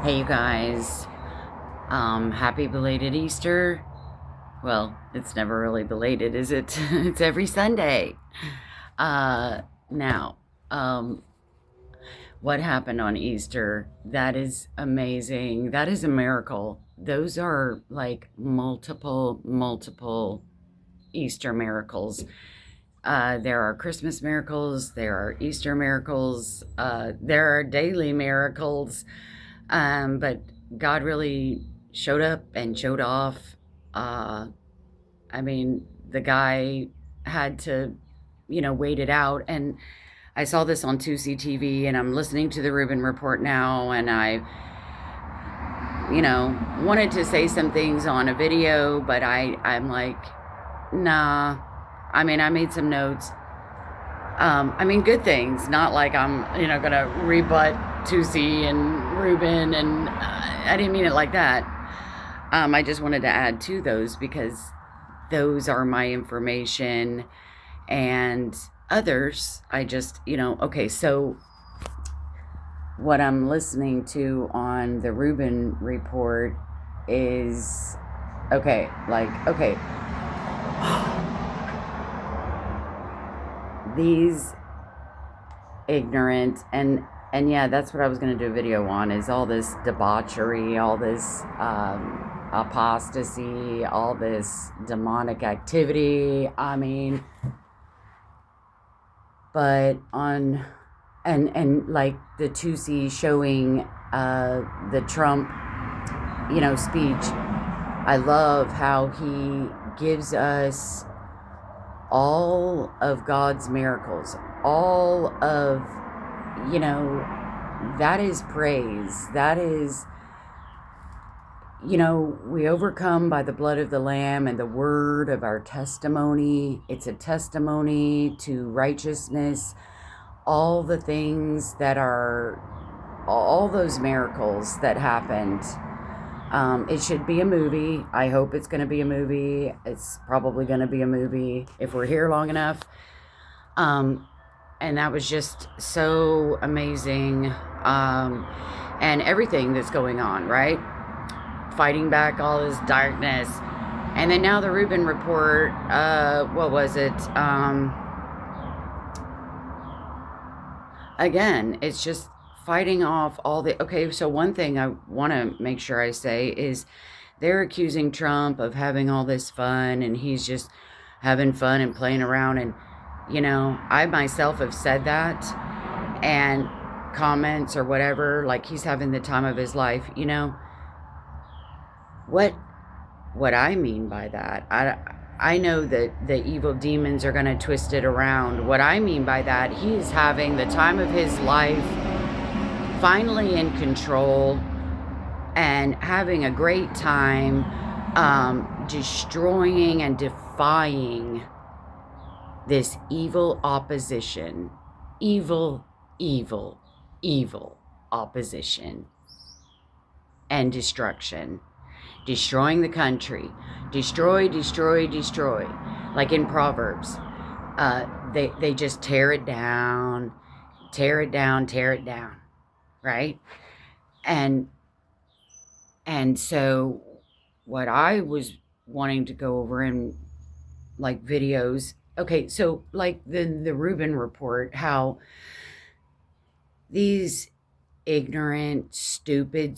Hey, you guys. Happy belated Easter. Well, it's never really belated, is it? It's every Sunday. Now, what happened on Easter? That is amazing. That is a miracle. Those are like multiple Easter miracles. There are Christmas miracles, there are Easter miracles, there are daily miracles. But God really showed up and showed off. Uh, I mean, the guy had to, wait it out. And I saw this on 2C TV, and I'm listening to the Rubin Report now, and I, wanted to say some things on a video, but I'm like, nah. I mean, I made some notes. Good things, not like I'm, gonna rebut Tusi and Ruben, and I didn't mean it like that. I just wanted to add to those because those are my information, and others, I just, okay, so what I'm listening to on the Rubin Report is, okay, these ignorant and yeah, that's what I was going to do a video on, is all this debauchery, all this apostasy, all this demonic activity. But on and like the 2C showing the Trump speech, I love how he gives us all of God's miracles, all of, that is praise. That is, we overcome by the blood of the Lamb and the word of our testimony. It's a testimony to righteousness. All the things that are, all those miracles that happened. It should be a movie. I hope it's going to be a movie. It's probably going to be a movie if we're here long enough. And that was just so amazing. And everything that's going on, right? Fighting back all this darkness. And then now the Rubin Report, what was it? Again, it's just fighting off all the, okay, so one thing I want to make sure I say is they're accusing Trump of having all this fun, and he's just having fun and playing around. And, I myself have said that, and comments or whatever, like he's having the time of his life, What I mean by that, I know that the evil demons are going to twist it around. What I mean by that, he is having the time of his life, finally in control, and having a great time, destroying and defying this evil opposition. Evil opposition and destruction. Destroying the country. Destroy. Like in Proverbs. They just tear it down. Right? And so what I was wanting to go over in like videos, okay, so like the Rubin Report, how these ignorant, stupid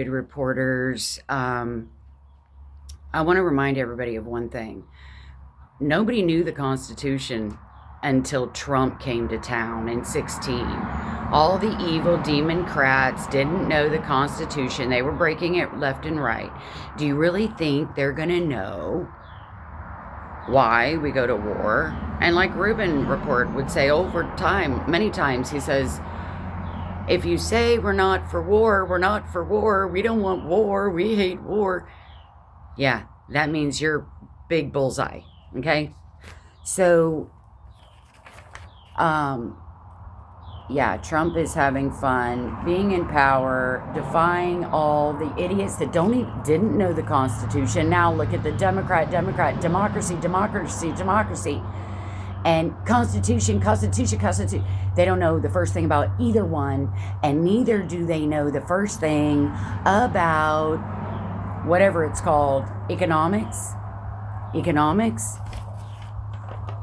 reporters, I want to remind everybody of one thing. Nobody knew the Constitution until Trump came to town in 2016. All the evil democrats didn't know the Constitution. They were breaking it left and right. Do you really think they're going to know why we go to war? And like Rubin Report would say over time, many times, he says, if you say we're not for war, we're not for war, we don't want war, we hate war, yeah, that means you're big bullseye, okay? So, yeah, Trump is having fun, being in power, defying all the idiots that didn't know the Constitution. Now look at the democracy. and Constitution, Constitution, Constitution. They don't know the first thing about either one, and neither do they know the first thing about whatever it's called, economics,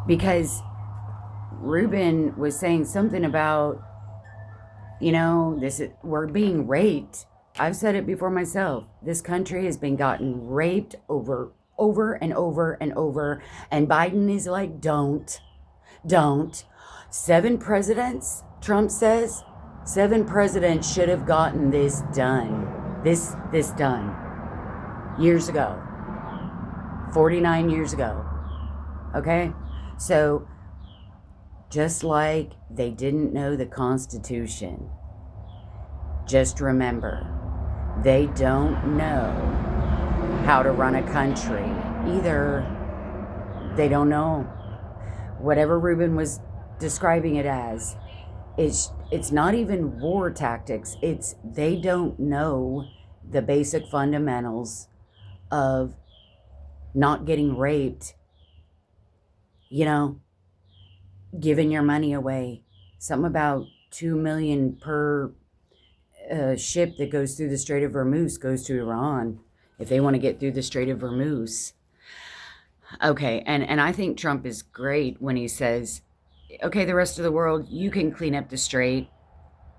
because Ruben was saying something about, we're being raped. I've said it before myself. This country has been gotten raped over and over and over, and Biden is like, don't. 7 presidents, Trump says, 7 presidents should have gotten this done. This done years ago. 49 years ago. Okay? So, just like they didn't know the Constitution, just remember, they don't know how to run a country. Either they don't know whatever Ruben was describing it as. It's not even war tactics. It's they don't know the basic fundamentals of not getting raped, giving your money away. Something about $2 million per ship that goes through the Strait of Hormuz goes to Iran if they want to get through the Strait of Hormuz. Okay, and I think Trump is great when he says, okay, the rest of the world, you can clean up the strait.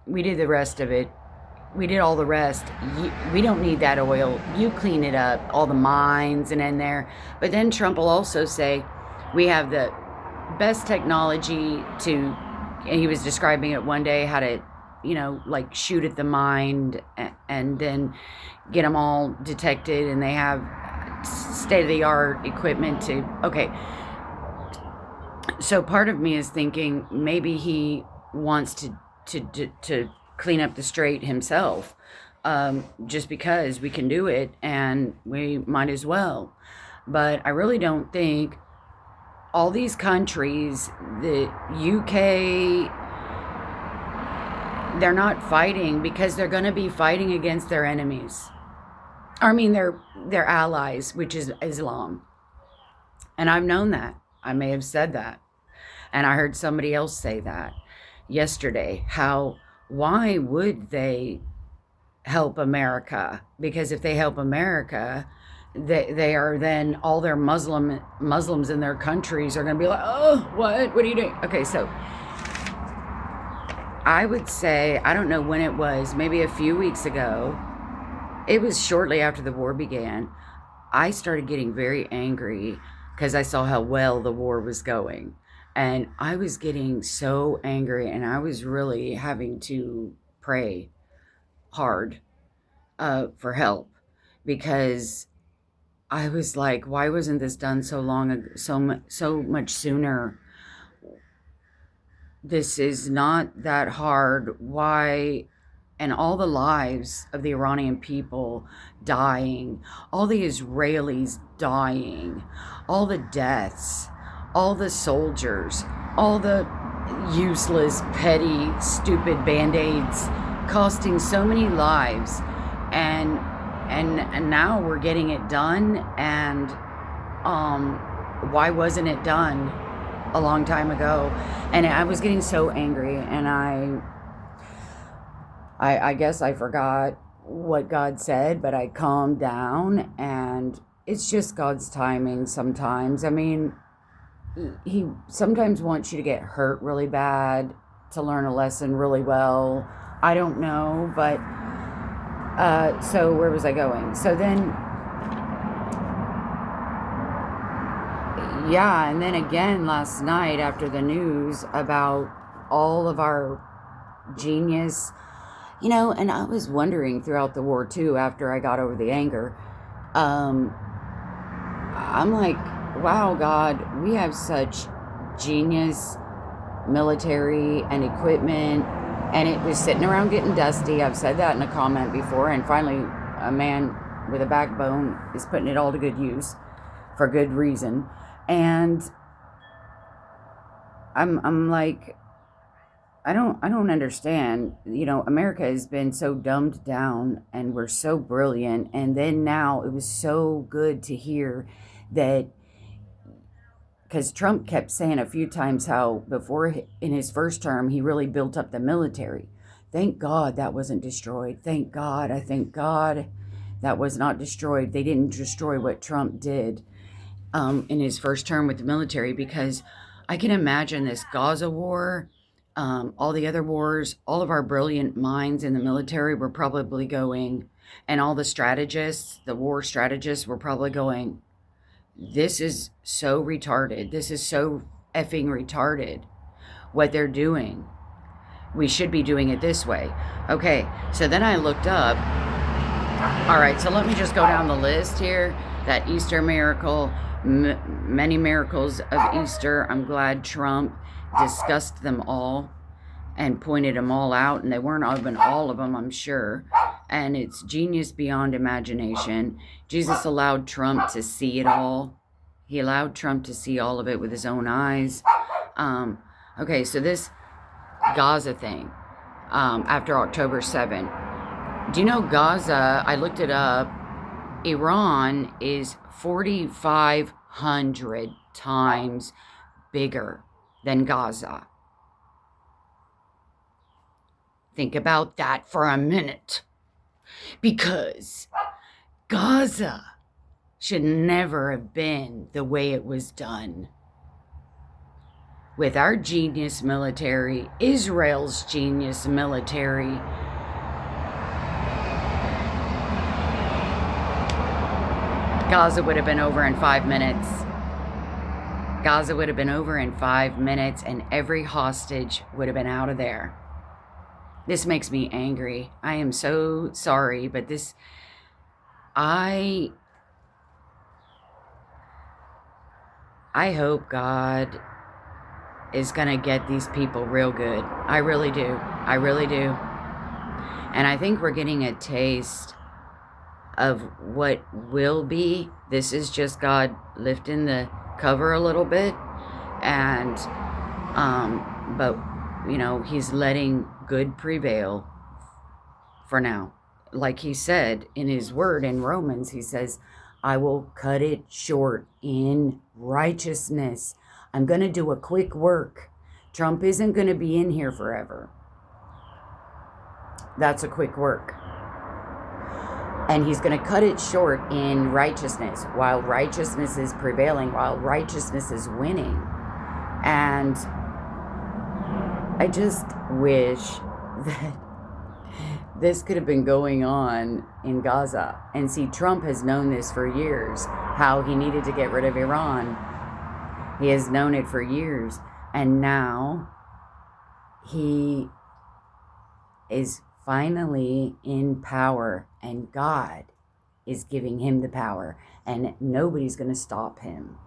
We did the rest of it. We did all the rest. We don't need that oil. You clean it up, all the mines and in there. But then Trump will also say, we have the best technology to, and he was describing it one day, how to, like shoot at the mine and then get them all detected, and they have state-of-the-art equipment to, okay. So part of me is thinking maybe he wants to clean up the strait himself, just because we can do it and we might as well. But I really don't think all these countries, the UK, they're not fighting because they're going to be fighting against their enemies. I mean, their allies, which is Islam. And I've known that. I may have said that. And I heard somebody else say that yesterday. Why would they help America? Because if they help America, they are then, all their Muslims in their countries are going to be like, oh, what are you doing? Okay, so I would say, I don't know when it was, maybe a few weeks ago, it was shortly after the war began, I started getting very angry because I saw how well the war was going. And I was getting so angry, and I was really having to pray hard for help, because I was like, why wasn't this done so long ago, so much sooner? This is not that hard. Why? And all the lives of the Iranian people dying, all the Israelis dying, all the deaths, all the soldiers, all the useless, petty, stupid Band-Aids costing so many lives. And now we're getting it done. And why wasn't it done a long time ago? And I was getting so angry, and I guess I forgot what God said, but I calmed down, and it's just God's timing sometimes. I mean, he sometimes wants you to get hurt really bad to learn a lesson really well. I don't know, but so where was I going? So then, yeah, and then again last night after the news about all of our genius, and I was wondering throughout the war too, after I got over the anger, I'm like, wow, God, we have such genius military and equipment, and it was sitting around getting dusty. I've said that in a comment before, and finally a man with a backbone is putting it all to good use for good reason. And I'm like, I don't understand. America has been so dumbed down, and we're so brilliant. And then now it was so good to hear that because Trump kept saying a few times how before in his first term, he really built up the military. Thank God that wasn't destroyed. Thank God. I thank God that was not destroyed. They didn't destroy what Trump did in his first term with the military, because I can imagine this Gaza war, all the other wars, all of our brilliant minds in the military were probably going, and all the strategists, the war strategists were probably going, this is so retarded. This is so effing retarded what they're doing. We should be doing it this way. Okay, so then I looked up. All right, so let me just go down the list here. That Easter miracle, many miracles of Easter. I'm glad Trump discussed them all and pointed them all out, and they weren't even all of them, I'm sure. And it's genius beyond imagination. Jesus allowed Trump to see it all. He allowed Trump to see all of it with his own eyes. Okay, so this Gaza thing, after October 7. Do you know Gaza, I looked it up, Iran is 4,500 times bigger than Gaza. Think about that for a minute. Because Gaza should never have been the way it was done. With our genius military, Israel's genius military, Gaza would have been over in 5 minutes. Gaza would have been over in 5 minutes, and every hostage would have been out of there. This makes me angry. I am so sorry, but I hope God is going to get these people real good. I really do. I really do. And I think we're getting a taste of what will be. This is just God lifting the cover a little bit. And, but, you know, he's letting good prevail for now. Like he said in his word in Romans, he says, I will cut it short in righteousness. I'm going to do a quick work. Trump isn't going to be in here forever. That's a quick work. And he's going to cut it short in righteousness, while righteousness is prevailing, while righteousness is winning. And I just wish that this could have been going on in Gaza. And see, Trump has known this for years, how he needed to get rid of Iran. He has known it for years. And now he is finally in power, and God is giving him the power, and nobody's going to stop him.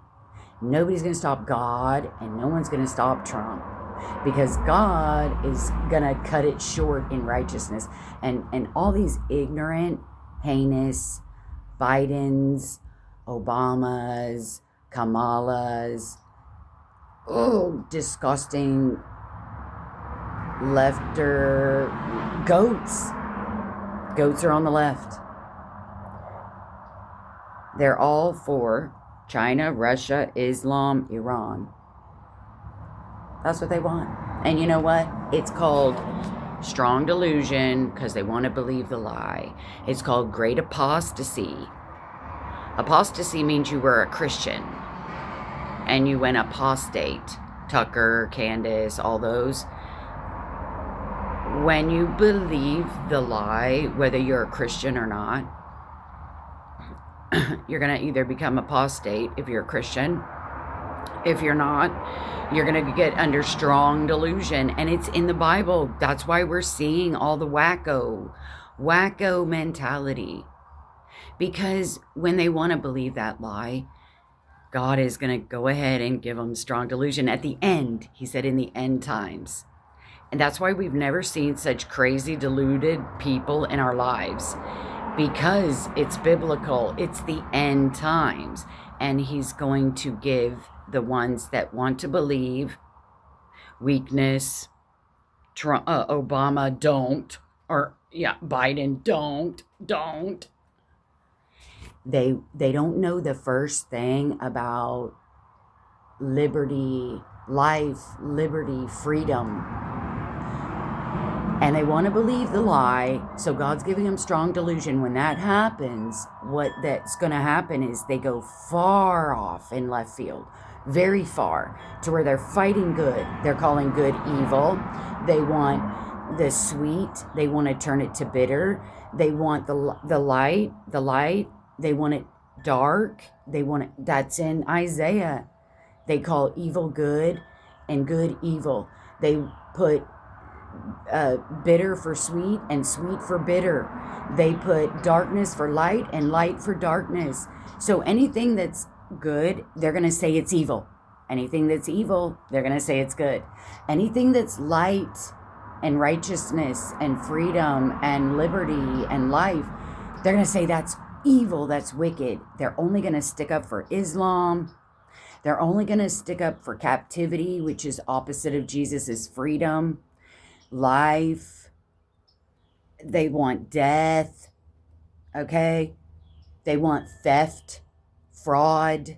Nobody's going to stop God, and no one's going to stop Trump, because God is going to cut it short in righteousness. And all these ignorant, heinous Bidens, Obamas, Kamalas, disgusting lefter goats. Goats are on the left. They're all for China, Russia, Islam, Iran. That's what they want. And you know what? It's called strong delusion because they want to believe the lie. It's called great apostasy. Apostasy means you were a Christian and you went apostate. Tucker, Candace, all those. When you believe the lie, whether you're a Christian or not, you're going to either become apostate if you're a Christian. If you're not, you're going to get under strong delusion. And it's in the Bible. That's why we're seeing all the wacko mentality. Because when they want to believe that lie, God is going to go ahead and give them strong delusion. At the end, he said in the end times. And that's why we've never seen such crazy, deluded people in our lives. Because it's biblical. It's the end times. And he's going to give the ones that want to believe weakness. Trump, Obama, don't. Or, yeah, Biden, don't. They don't know the first thing about liberty, life, liberty, freedom. And they want to believe the lie, so God's giving them strong delusion. When that happens, what that's going to happen is they go far off in left field, very far, to where they're fighting good. They're calling good evil. They want the sweet. They want to turn it to bitter. They want the light. They want it dark. They want it. That's in Isaiah. They call evil good and good evil. They put bitter for sweet and sweet for bitter. They put darkness for light and light for darkness. So anything that's good, they're going to say it's evil. Anything that's evil, they're going to say it's good. Anything that's light and righteousness and freedom and liberty and life, they're going to say that's evil, that's wicked. They're only going to stick up for Islam. They're only going to stick up for captivity, which is opposite of Jesus' freedom. Life. They want death. Okay? They want theft, fraud.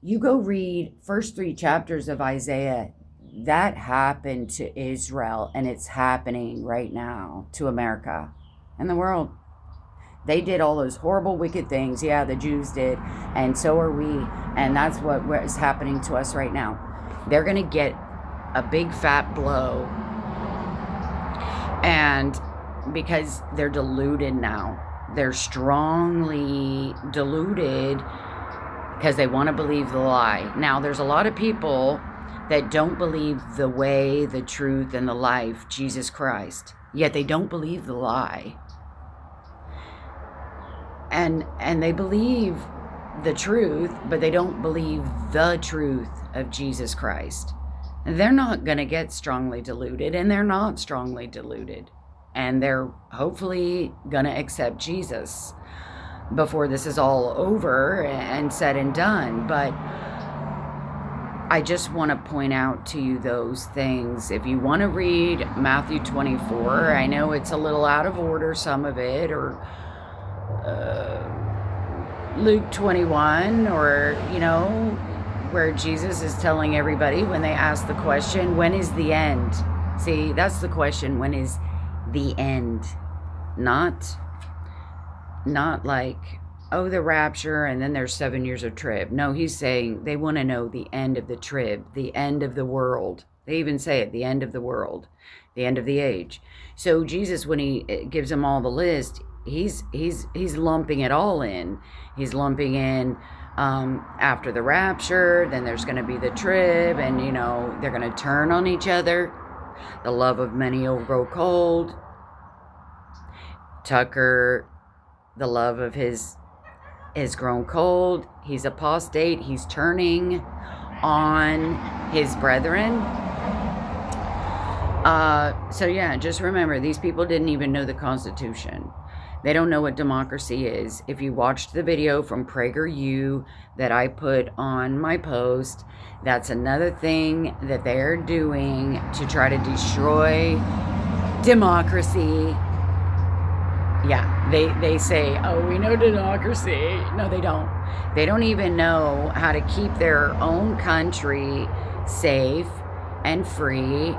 You go read first 3 chapters of Isaiah. That happened to Israel, and it's happening right now to America and the world. They did all those horrible, wicked things. Yeah, the Jews did, and so are we, and that's what is happening to us right now. They're going to get a big fat blow. And because they're deluded now, they're strongly deluded because they want to believe the lie. Now, there's a lot of people that don't believe the way, the truth, and the life, Jesus Christ, yet they don't believe the lie. And they believe the truth, but they don't believe the truth of Jesus Christ. They're not going to get strongly deluded, and they're not strongly deluded. And they're hopefully going to accept Jesus before this is all over and said and done. But I just want to point out to you those things. If you want to read Matthew 24, I know it's a little out of order, some of it, or Luke 21, or, where Jesus is telling everybody when they ask the question, when is the end? See, that's the question. When is the end? Not like, oh, the rapture and then there's 7 years of trib. No, he's saying they want to know the end of the trib, the end of the world. They even say it, the end of the world, the end of the age. So Jesus, when he gives them all the list, he's lumping it all in. He's lumping in after the rapture, then there's going to be the trib, and they're going to turn on each other. The love of many will grow cold. Tucker, the love of his is grown cold. He's apostate. He's turning on his brethren. So yeah, just remember, these people didn't even know the Constitution. They don't know what democracy is. If you watched the video from PragerU that I put on my post, that's another thing that they're doing to try to destroy democracy. Yeah, they say, oh, we know democracy. No, they don't. They don't even know how to keep their own country safe and free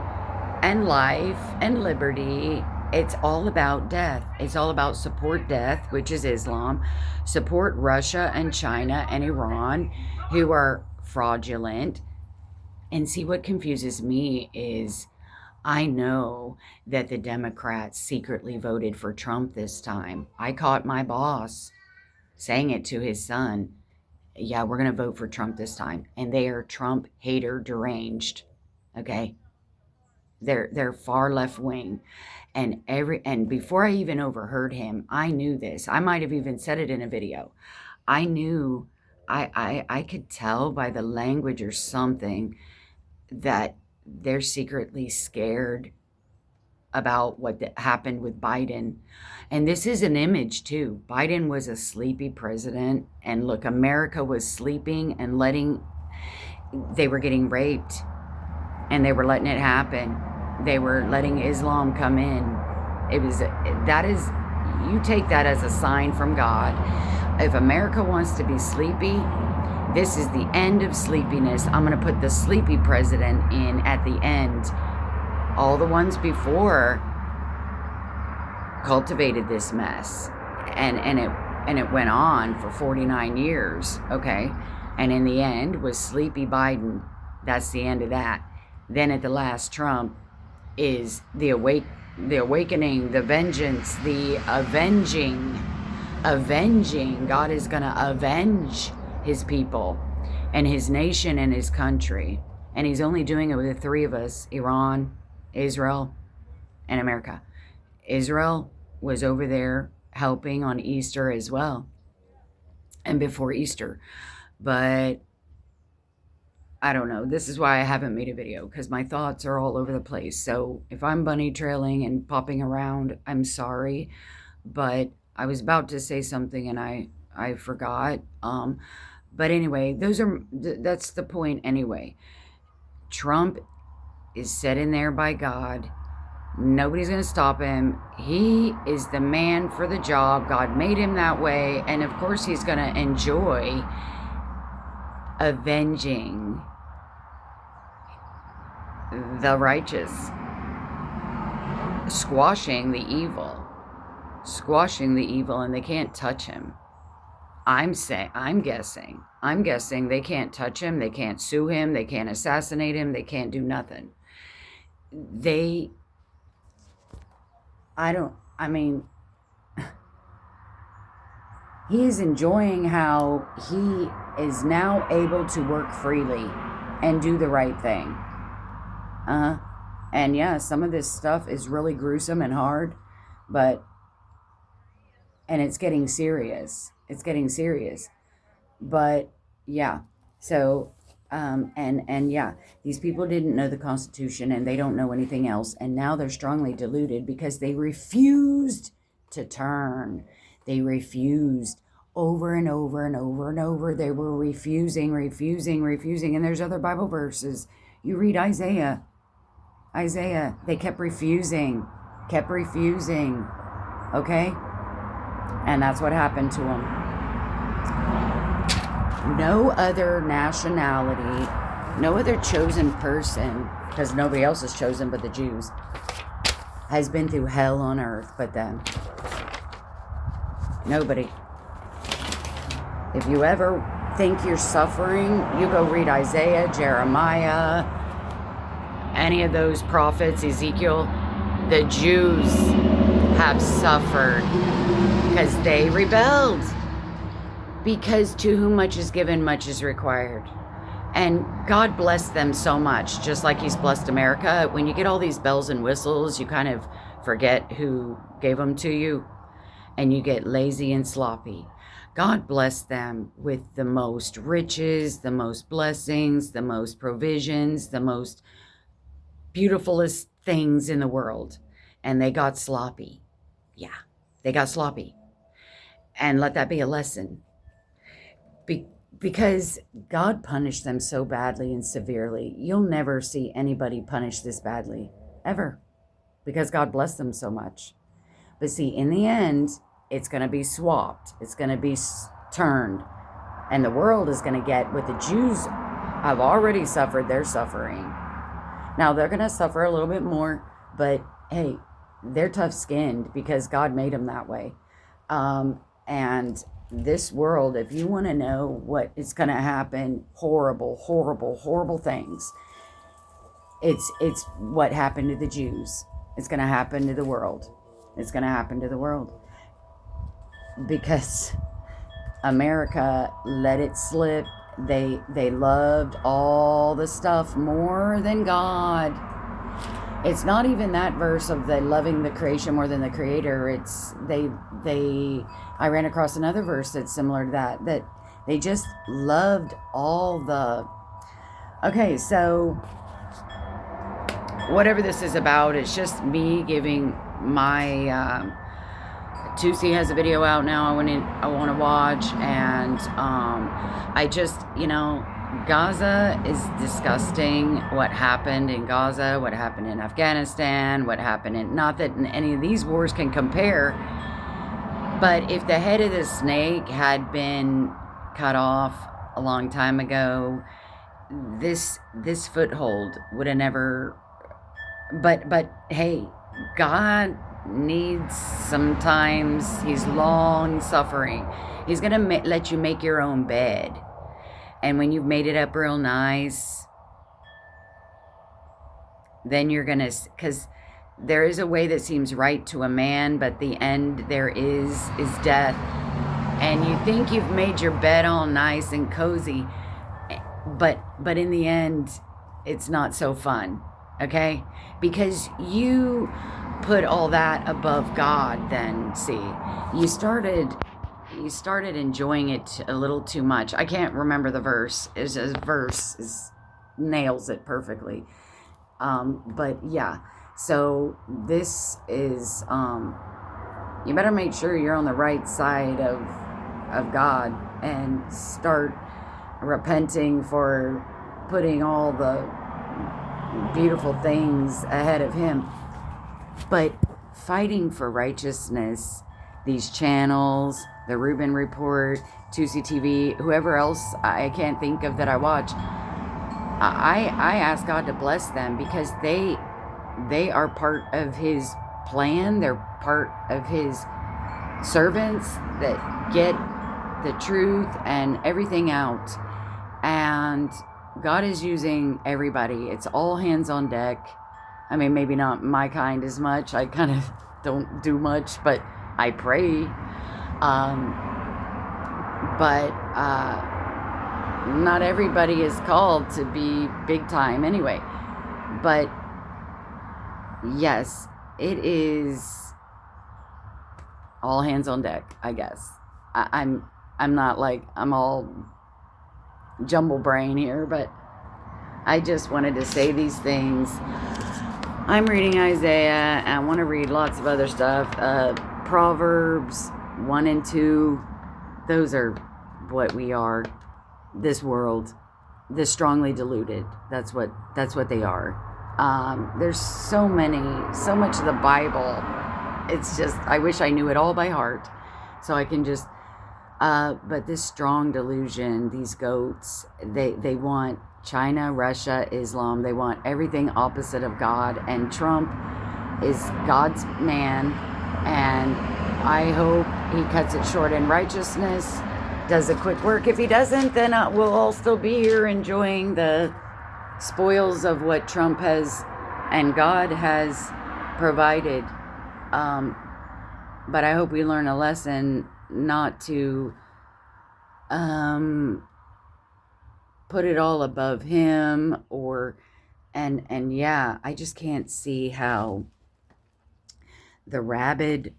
and life and liberty. It's all about death. It's all about support death, which is Islam, support Russia and China and Iran, who are fraudulent. And see, what confuses me is I know that the Democrats secretly voted for Trump this time. I caught my boss saying it to his son. Yeah, we're going to vote for Trump this time. And they are Trump hater deranged. Okay? They're far left wing. And before I even overheard him, I knew this. I might have even said it in a video. I knew, I could tell by the language or something that they're secretly scared about what happened with Biden. And this is an image too. Biden was a sleepy president, and look, America was sleeping and they were getting raped, and they were letting it happen. They were letting Islam come in. You take that as a sign from God. If America wants to be sleepy, This is the end of sleepiness. I'm going to put the sleepy president in at the end. All the ones before cultivated this mess. And it went on for 49 years, okay? And in the end was sleepy Biden. That's the end of that. Then at the last, Trump is the awakening, the vengeance, the avenging. God is going to avenge his people and his nation and his country. And he's only doing it with the three of us, Iran, Israel, and America. Israel was over there helping on Easter as well, and before Easter. But I don't know. This is why I haven't made a video, because my thoughts are all over the place. So if I'm bunny trailing and popping around, I'm sorry. But I was about to say something and I forgot. But anyway, that's the point anyway. Trump is set in there by God. Nobody's going to stop him. He is the man for the job. God made him that way. And of course, he's going to enjoy avenging the righteous, squashing the evil, and they can't touch him. I'm guessing they can't touch him. They can't sue him. They can't assassinate him. They can't do nothing. He is enjoying how he is now able to work freely and do the right thing. And yeah, some of this stuff is really gruesome and hard, and it's getting serious. But yeah, so, and yeah, these people didn't know the Constitution and they don't know anything else. And now they're strongly deluded because they refused to turn. They refused over and over and over and over. They were refusing. And there's other Bible verses. You read Isaiah, they kept refusing, okay? And that's what happened to them. No other nationality, no other chosen person, because nobody else is chosen but the Jews, has been through hell on earth but them. Nobody. If you ever think you're suffering, you go read Isaiah, Jeremiah, any of those prophets, Ezekiel. The Jews have suffered because they rebelled. Because to whom much is given, much is required. And God blessed them so much, just like he's blessed America. When you get all these bells and whistles, you kind of forget who gave them to you, and you get lazy and sloppy. God blessed them with the most riches, the most blessings, the most provisions, the most beautifulest things in the world. And they got sloppy. Yeah, they got sloppy. And let that be a lesson. Because God punished them so badly and severely. You'll never see anybody punished this badly, ever. Because God blessed them so much. But see, in the end, it's going to be swapped. It's going to be turned. And the world is going to get what the Jews have already suffered. They're suffering. Now, they're going to suffer a little bit more. But, hey, they're tough-skinned because God made them that way. And this world, if you want to know what is going to happen, horrible things, it's what happened to the Jews. It's going to happen to the world. It's going to happen to the world. Because America let it slip. They loved all the stuff more than God. It's not even that verse of the loving the creation more than the creator. It's I ran across another verse that's similar to that they just loved all the... Okay, so whatever this is about, it's just me giving my... Tusi has a video out now I want to watch, and I just, Gaza is disgusting. What happened in Gaza, what happened in Afghanistan, what happened in... Not that any of these wars can compare, but if the head of the snake had been cut off a long time ago, this foothold would have never. But hey, God needs sometimes. He's long suffering. He's gonna let you make your own bed, and when you've made it up real nice, then you're gonna, because there is a way that seems right to a man, but the end there is death. And you think you've made your bed all nice and cozy, but in the end, it's not so fun. Okay, because you put all that above God. Then see, you started enjoying it a little too much. I can't remember the verse. It's a verse is nails it perfectly. But yeah, so this is, you better make sure you're on the right side of God and start repenting for putting all the beautiful things ahead of Him. But fighting for righteousness, these channels, the Reuben Report, 2CTV, whoever else I can't think of that I watch, I ask God to bless them, because they are part of His plan. They're part of His servants that get the truth and everything out. And God is using everybody. It's all hands on deck. I mean, maybe not my kind as much. I kind of don't do much, but I pray. But not everybody is called to be big time anyway. But yes, it is all hands on deck, I guess. I'm not like, I'm all jumble brain here, but I just wanted to say these things. I'm reading Isaiah, and I want to read lots of other stuff. Proverbs 1 and 2. Those are what we are. This world, this strongly deluded. That's what they are. There's so much of the Bible. It's just, I wish I knew it all by heart, so I can just. But this strong delusion, these goats, they want China, Russia, Islam. They want everything opposite of God. And Trump is God's man. And I hope he cuts it short in righteousness, does a quick work. If he doesn't, then we'll all still be here enjoying the spoils of what Trump has and God has provided. But I hope we learn a lesson not to put it all above him, or and yeah, I just can't see how the rabid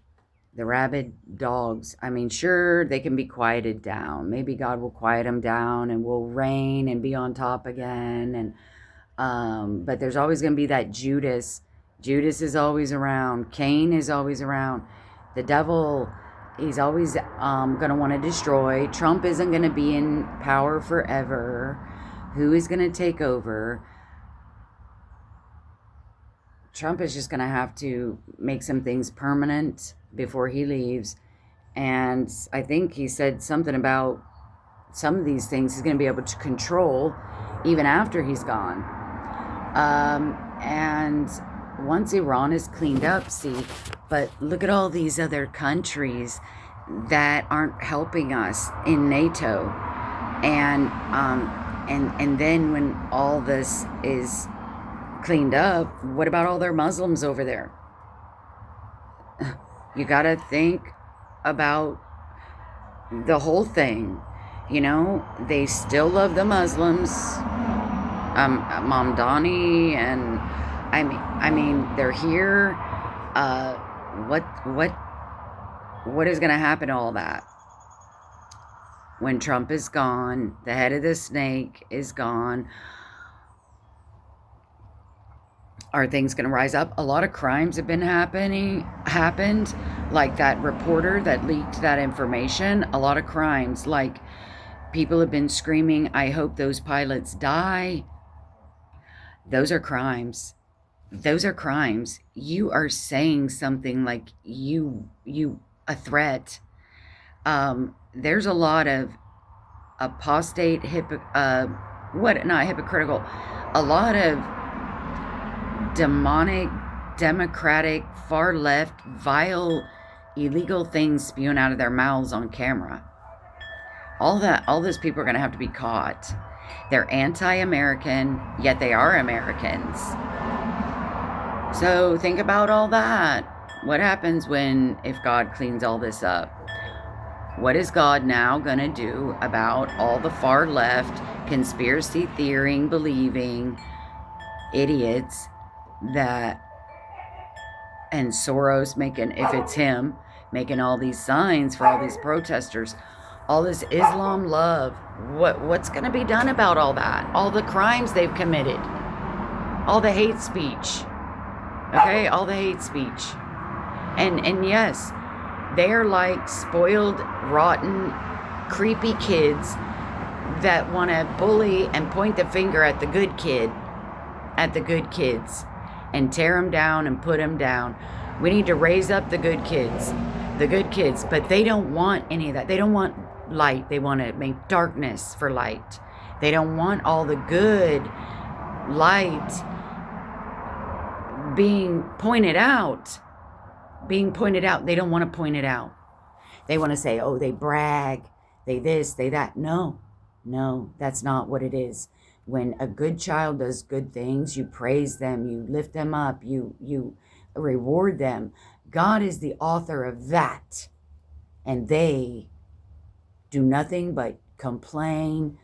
dogs, I mean, sure, they can be quieted down. Maybe God will quiet them down and will reign and be on top again. And but there's always going to be that Judas. Judas is always around. Cain is always around. The devil, he's always going to want to destroy. Trump isn't going to be in power forever. Who is going to take over? Trump is just going to have to make some things permanent before he leaves. And I think he said something about some of these things he's going to be able to control even after he's gone. And once Iran is cleaned up, see, but look at all these other countries that aren't helping us in NATO. And then when all this is cleaned up, what about all their Muslims over there? You got to think about the whole thing. You know, they still love the Muslims. Mamdani, and I mean, they're here. What is going to happen to all that? When Trump is gone, the head of the snake is gone, are things going to rise up? A lot of crimes have been happened, like that reporter that leaked that information. A lot of crimes, like people have been screaming, I hope those pilots die. Those are crimes. Those are crimes. You are saying something like a threat. There's a lot of apostate, not hypocritical, a lot of demonic, democratic, far left, vile, illegal things spewing out of their mouths on camera. All those people are going to have to be caught. They're anti-American, yet they are Americans. So think about all that. What happens if God cleans all this up? What is God now going to do about all the far left, conspiracy theorying, believing idiots and Soros making, if it's him, making all these signs for all these protesters, all this Islam love? What's going to be done about all that? All the crimes they've committed, all the hate speech, okay, all the hate speech, and yes, they're like spoiled, rotten, creepy kids that want to bully and point the finger at the good kids, and tear them down and put them down. We need to raise up the good kids, but they don't want any of that. They don't want light. They want to make darkness for light. They don't want all the good light being pointed out. They don't want to point it out. They want to say, oh, they brag, they this, they that. No, that's not what it is. When a good child does good things, you praise them, you lift them up, you reward them. God is the author of that. And they do nothing but complain,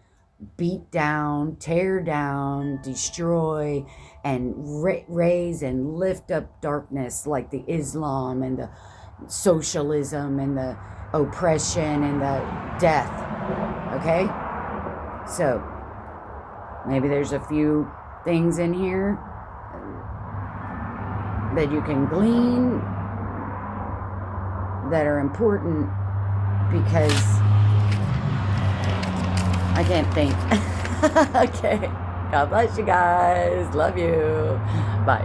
beat down, tear down, destroy, and raise and lift up darkness like the Islam and the socialism and the oppression and the death. Okay? So, maybe there's a few things in here that you can glean that are important, because I can't think. Okay. God bless you guys. Love you. Bye.